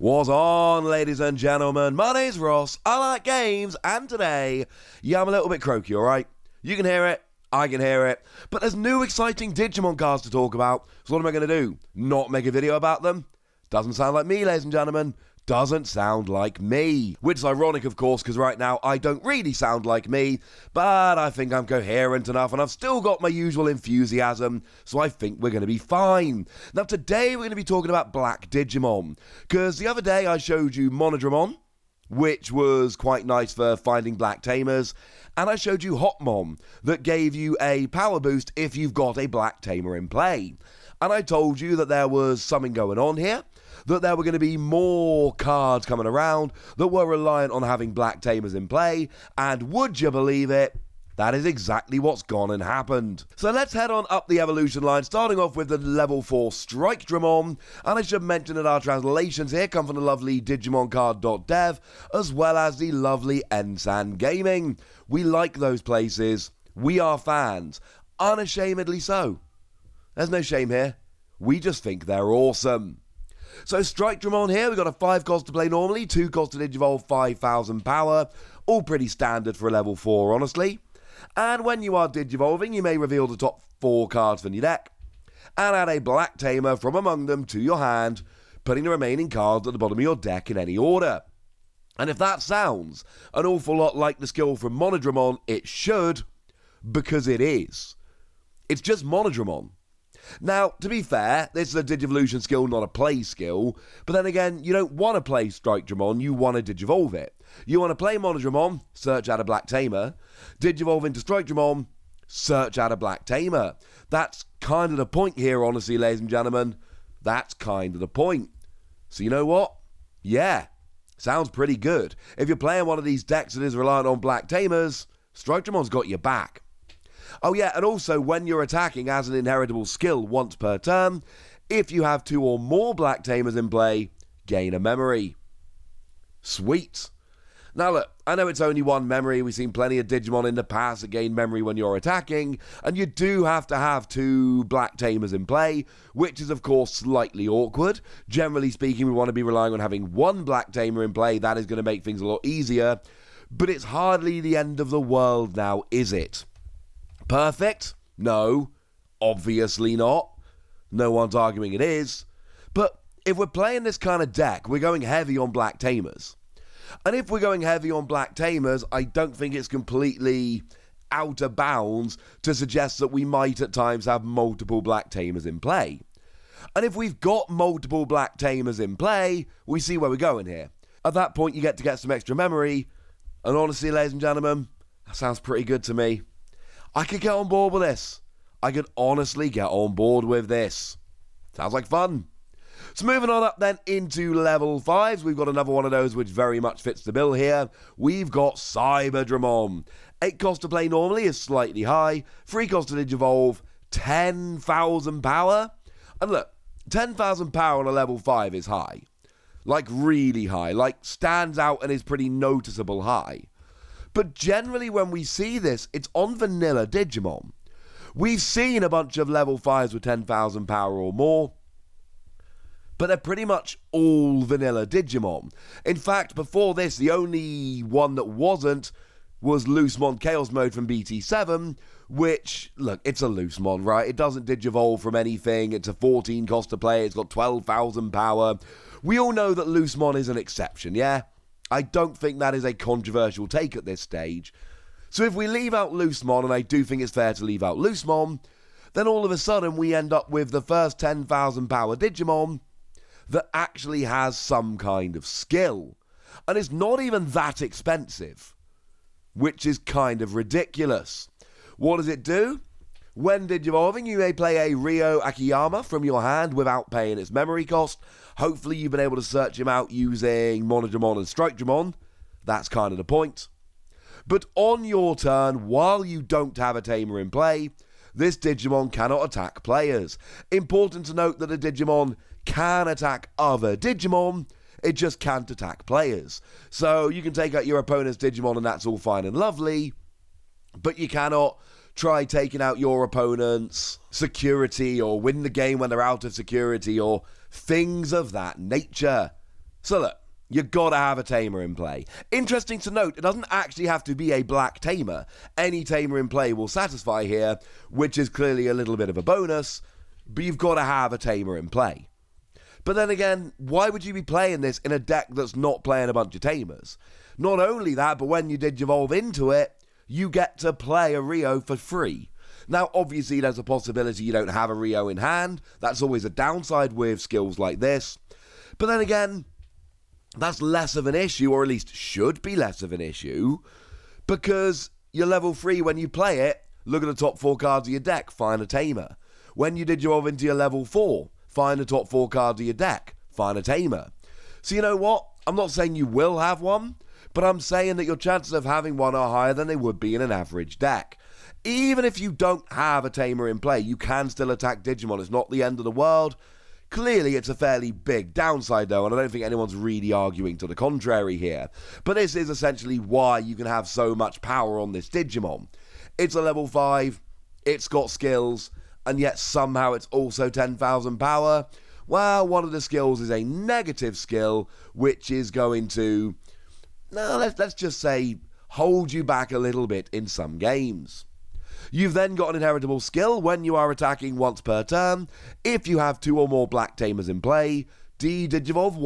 What's on, ladies and gentlemen? My name's Ross, I like games, and today, I'm a little bit croaky, alright? You can hear it, I can hear it, but there's new exciting Digimon cards to talk about, so what am I going to do? Not make a video about them? Doesn't sound like me, ladies and gentlemen. Doesn't sound like me. Which is ironic, of course, because right now I don't really sound like me, but I think I'm coherent enough and I've still got my usual enthusiasm, so I think we're going to be fine. Now today we're going to be talking about Black Digimon, because the other day I showed you Dramon, which was quite nice for finding black tamers, and I showed you Hotmon, that gave you a power boost if you've got a black tamer in play. And I told you that there was something going on here, that there were going to be more cards coming around that were reliant on having black tamers in play, and would you believe it? That is exactly what's gone and happened. So let's head on up the evolution line, starting off with the level 4 Strike Dramon, and I should mention that our translations here come from the lovely DigimonCard.dev, as well as the lovely Ensan Gaming. We like those places. We are fans. Unashamedly so. There's no shame here. We just think they're awesome. So Strike Dramon here, we've got a 5 cost to play normally, 2 cost to Digivolve, 5,000 power, all pretty standard for a level 4 honestly. And when you are Digivolving, you may reveal the top 4 cards from your deck, and add a black tamer from among them to your hand, putting the remaining cards at the bottom of your deck in any order. And if that sounds an awful lot like the skill from Dramon, it should, because it is. It's just Dramon. Now, to be fair, this is a Digivolution skill, not a play skill, but then again, you don't want to play Strike Dramon, you want to Digivolve it. You want to play Dramon, search out a black tamer, Digivolve into Strike Dramon, search out a black tamer. That's kind of the point here, honestly, ladies and gentlemen. That's kind of the point. So you know what? Yeah, sounds pretty good. If you're playing one of these decks that is reliant on black tamers, Strike Dramon's got your back. Oh yeah, and also when you're attacking as an inheritable skill once per turn, if you have 2 or more black tamers in play, gain a memory. Sweet. Now look, I know it's only 1 memory, we've seen plenty of Digimon in the past that gain memory when you're attacking, and you do have to have 2 black tamers in play, which is of course slightly awkward. Generally speaking, we want to be relying on having 1 black tamer in play, that is going to make things a lot easier, but it's hardly the end of the world now, is it? Perfect? No, obviously not. No one's arguing it is. But if we're playing this kind of deck, we're going heavy on black tamers. And if we're going heavy on black tamers, I don't think it's completely out of bounds to suggest that we might at times have multiple black tamers in play. And if we've got multiple black tamers in play, we see where we're going here. At that point, you get to get some extra memory. And honestly, ladies and gentlemen, that sounds pretty good to me. I could get on board with this. I could honestly get on board with this. Sounds like fun. So moving on up then into level 5s, we've got another one of those which very much fits the bill here. We've got Cyber Dramon. 8 cost to play normally is slightly high. 3 cost to Digivolve, 10,000 power. And look, 10,000 power on a level 5 is high. Like really high, like stands out and is pretty noticeable high. But generally when we see this, it's on vanilla Digimon. We've seen a bunch of level 5s with 10,000 power or more, but they're pretty much all vanilla Digimon. In fact, before this, the only one that wasn't was Loosemon Chaos Mode from BT7, which, look, it's a Loosemon, right? It doesn't Digivolve from anything. It's a 14 cost to play. It's got 12,000 power. We all know that Loosemon is an exception, yeah? I don't think that is a controversial take at this stage. So if we leave out Loosemon, and I do think it's fair to leave out Loosemon, then all of a sudden we end up with the first 10,000 power Digimon that actually has some kind of skill. And it's not even that expensive, which is kind of ridiculous. What does it do? When Digivolving, you may play a Ryo Akiyama from your hand without paying its memory cost. Hopefully you've been able to search him out using Dramon and Strike Dramon. That's kind of the point. But on your turn, while you don't have a tamer in play, this Digimon cannot attack players. Important to note that a Digimon can attack other Digimon, it just can't attack players. So you can take out your opponent's Digimon and that's all fine and lovely, but you cannot try taking out your opponent's security or win the game when they're out of security or things of that nature. So look, you gotta have a tamer in play. Interesting to note, it doesn't actually have to be a black tamer. Any tamer in play will satisfy here, which is clearly a little bit of a bonus, but you've got to have a tamer in play. But then again, why would you be playing this in a deck that's not playing a bunch of tamers? Not only that, but when you Digivolve into it, you get to play a Ryo for free. Now, obviously, there's a possibility you don't have a Ryo in hand. That's always a downside with skills like this. But then again, that's less of an issue, or at least should be less of an issue, because you're level 3 when you play it. Look at the top 4 cards of your deck, find a tamer. When you Digivolve into your level 4, find the top 4 cards of your deck, find a tamer. So you know what? I'm not saying you will have one, but I'm saying that your chances of having one are higher than they would be in an average deck. Even if you don't have a tamer in play, you can still attack Digimon. It's not the end of the world. Clearly, it's a fairly big downside, though, and I don't think anyone's really arguing to the contrary here. But this is essentially why you can have so much power on this Digimon. It's a level 5, it's got skills, and yet somehow it's also 10,000 power. Well, one of the skills is a negative skill, which is going to, let's just say, hold you back a little bit in some games. You've then got an inheritable skill when you are attacking once per turn. If you have 2 or more black tamers in play, Digivolve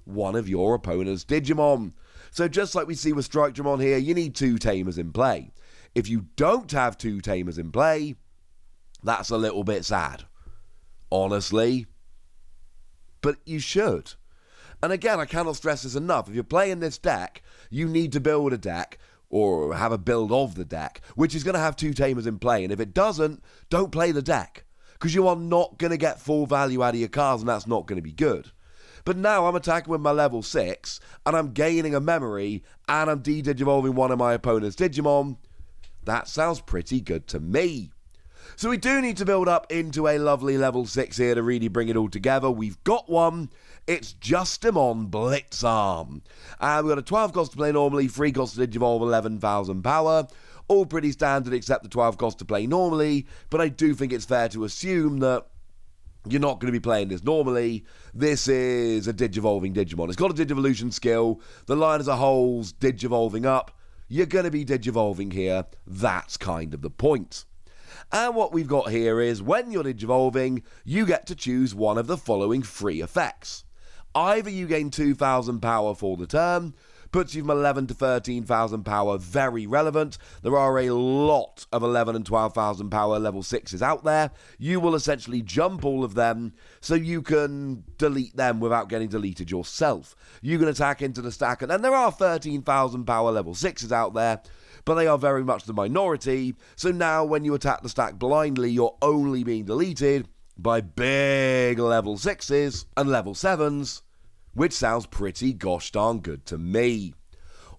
one of your opponent's Digimon. So just like we see with Strike Dramon here, you need 2 tamers in play. If you don't have 2 tamers in play, that's a little bit sad, honestly. But you should. And again, I cannot stress this enough. If you're playing this deck, you need to build a deck, or have a build of the deck, which is going to have 2 tamers in play. And if it doesn't, don't play the deck, because you are not going to get full value out of your cards, and that's not going to be good. But now I'm attacking with my level 6, and I'm gaining a memory, and I'm de-digivolving one of my opponent's Digimon. That sounds pretty good to me. So we do need to build up into a lovely level 6 here to really bring it all together. We've got one. It's Justimon Blitz Arm. And we've got a 12 cost to play normally, 3 cost to Digivolve, 11,000 power. All pretty standard except the 12 cost to play normally, but I do think it's fair to assume that you're not going to be playing this normally. This is a Digivolving Digimon. It's got a Digivolution skill. The line as a whole's Digivolving up. You're going to be Digivolving here. That's kind of the point. And what we've got here is, when you're Digivolving, you get to choose one of the following 3 effects. Either you gain 2,000 power for the turn, puts you from 11 to 13,000 power, very relevant. There are a lot of 11 and 12,000 power level 6s out there. You will essentially jump all of them, so you can delete them without getting deleted yourself. You can attack into the stack, and then there are 13,000 power level 6s out there, but they are very much the minority. So now when you attack the stack blindly, you're only being deleted by big level 6s and level 7s, which sounds pretty gosh darn good to me.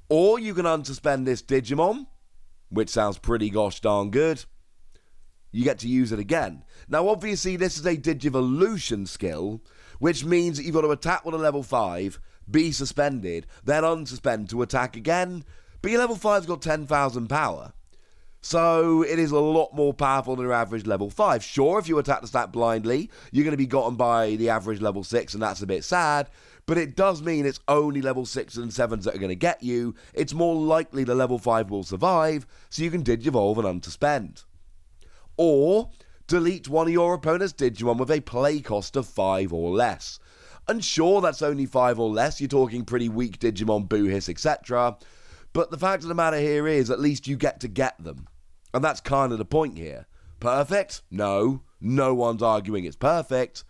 Or you can unsuspend this Digimon, which sounds pretty gosh darn good. You get to use it again. Now obviously this is a Digivolution skill, which means that you've got to attack with a level 5, be suspended, then unsuspend to attack again, but your level 5's got 10,000 power. So it is a lot more powerful than your average level 5. Sure, if you attack the stack blindly, you're going to be gotten by the average level 6, and that's a bit sad, but it does mean it's only level 6s and 7s that are going to get you. It's more likely the level 5 will survive, so you can Digivolve and unsuspend. Or delete one of your opponent's Digimon with a play cost of 5 or less. And sure, that's only 5 or less, you're talking pretty weak Digimon, Boo Hiss, etc., but the fact of the matter here is, at least you get to get them. And that's kind of the point here. Perfect? No. No one's arguing it's perfect.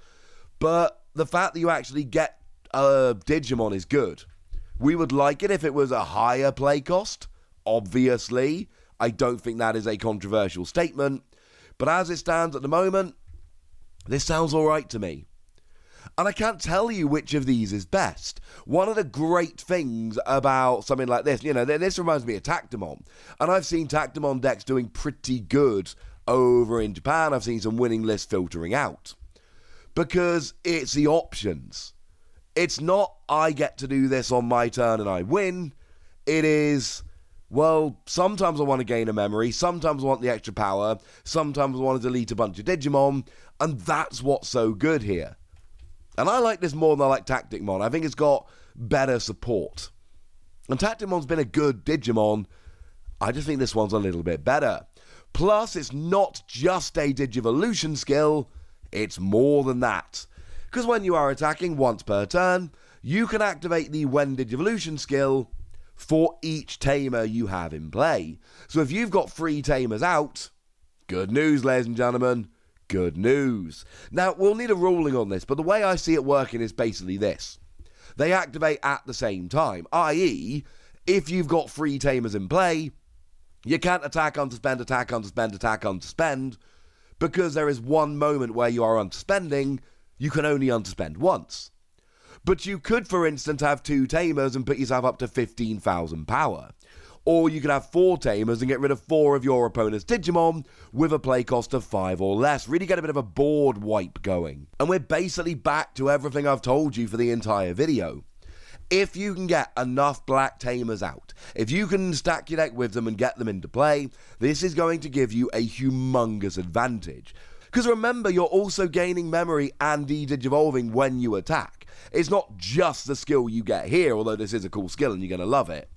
But the fact that you actually get a Digimon is good. We would like it if it was a higher play cost. Obviously. I don't think that is a controversial statement. But as it stands at the moment, this sounds alright to me. And I can't tell you which of these is best. One of the great things about something like this, this reminds me of Tactimon. And I've seen Tactimon decks doing pretty good over in Japan. I've seen some winning lists filtering out. Because it's the options. It's not, I get to do this on my turn and I win. It is, well, sometimes I want to gain a memory. Sometimes I want the extra power. Sometimes I want to delete a bunch of Digimon. And that's what's so good here. And I like this more than I like Tacticmon. I think it's got better support. And Tacticmon's been a good Digimon. I just think this one's a little bit better. Plus, it's not just a Digivolution skill, it's more than that. Because when you are attacking once per turn, you can activate the When Digivolution skill for each tamer you have in play. So if you've got 3 tamers out, good news, ladies and gentlemen, good news. Now, we'll need a ruling on this, but the way I see it working is basically this. They activate at the same time, i.e., if you've got 3 tamers in play, you can't attack, underspend, attack, underspend, attack, underspend, because there is one moment where you are underspending, you can only underspend once. But you could, for instance, have 2 tamers and put yourself up to 15,000 power. Or you could have 4 tamers and get rid of 4 of your opponent's Digimon with a play cost of 5 or less. Really get a bit of a board wipe going. And we're basically back to everything I've told you for the entire video. If you can get enough black tamers out, if you can stack your deck with them and get them into play, this is going to give you a humongous advantage. Because remember, you're also gaining memory and de-digivolving when you attack. It's not just the skill you get here, although this is a cool skill and you're going to love it.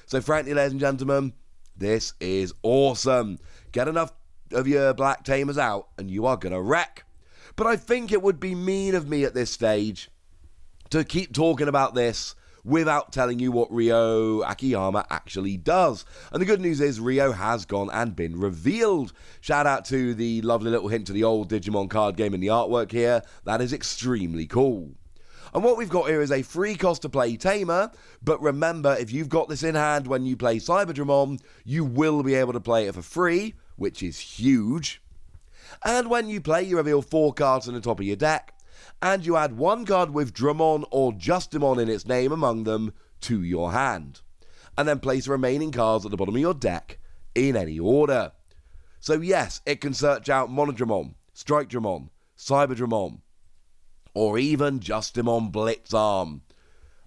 So frankly, ladies and gentlemen, this is awesome. Get enough of your black tamers out and you are going to wreck. But I think it would be mean of me at this stage to keep talking about this without telling you what Ryo Akiyama actually does. And the good news is Ryo has gone and been revealed. Shout out to the lovely little hint to the old Digimon card game in the artwork here. That is extremely cool. And what we've got here is a free cost to play Tamer, but remember, if you've got this in hand when you play Dramon, you will be able to play it for free, which is huge. And when you play, you reveal 4 cards on the top of your deck, and you add 1 card with Dramon or Justimon in its name among them to your hand. And then place the remaining cards at the bottom of your deck in any order. So yes, it can search out Monodramon, Strike Dramon, Cyberdramon, or even Justimon Blitz Arm.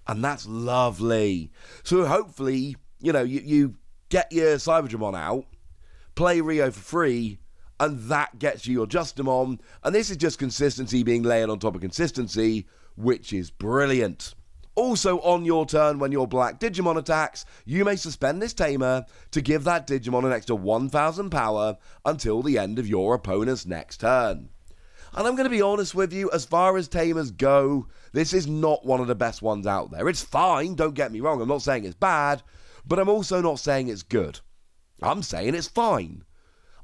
And that's lovely. So hopefully, you get your Cyberdramon out, play Ryo for free, and that gets you your Justimon. And this is just consistency being layered on top of consistency, which is brilliant. Also, on your turn, when your black Digimon attacks, you may suspend this Tamer to give that Digimon an extra 1,000 power until the end of your opponent's next turn. And I'm going to be honest with you, as far as Tamers go, this is not one of the best ones out there. It's fine, don't get me wrong, I'm not saying it's bad, but I'm also not saying it's good. I'm saying it's fine.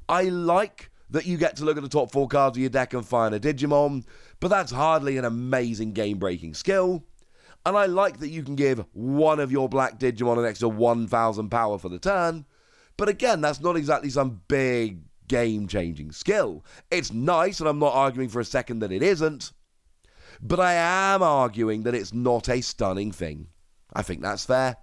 I like that you get to look at the top 4 cards of your deck and find a Digimon, but that's hardly an amazing game-breaking skill. And I like that you can give one of your black Digimon an extra 1,000 power for the turn, but again, that's not exactly some big game-changing skill. It's nice, and I'm not arguing for a second that it isn't, but I am arguing that it's not a stunning thing. I think that's fair.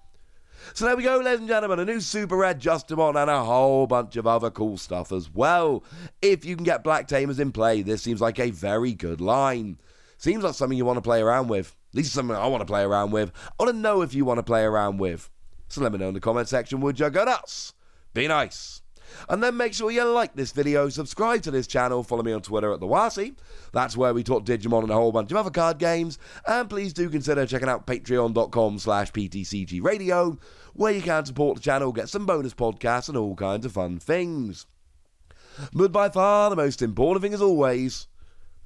So there we go, ladies and gentlemen, a new Super Red Justimon and a whole bunch of other cool stuff as well. If you can get black Tamers in play, this seems like a very good line. Seems like something you want to play around with. At least something I want to play around with. I want to know if you want to play around with. So let me know in the comment section, would you? Go nuts. Be nice. And then make sure you like this video, subscribe to this channel, follow me on Twitter at TheWasi. That's where we talk Digimon and a whole bunch of other card games. And please do consider checking out patreon.com/PTCGradio, where you can support the channel, get some bonus podcasts and all kinds of fun things. But by far the most important thing as always,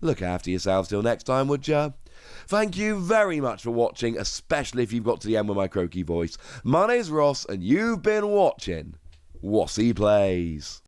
look after yourselves till next time, would ya? Thank you very much for watching, especially if you've got to the end with my croaky voice. My name's Ross, and you've been watching Wasi Plays.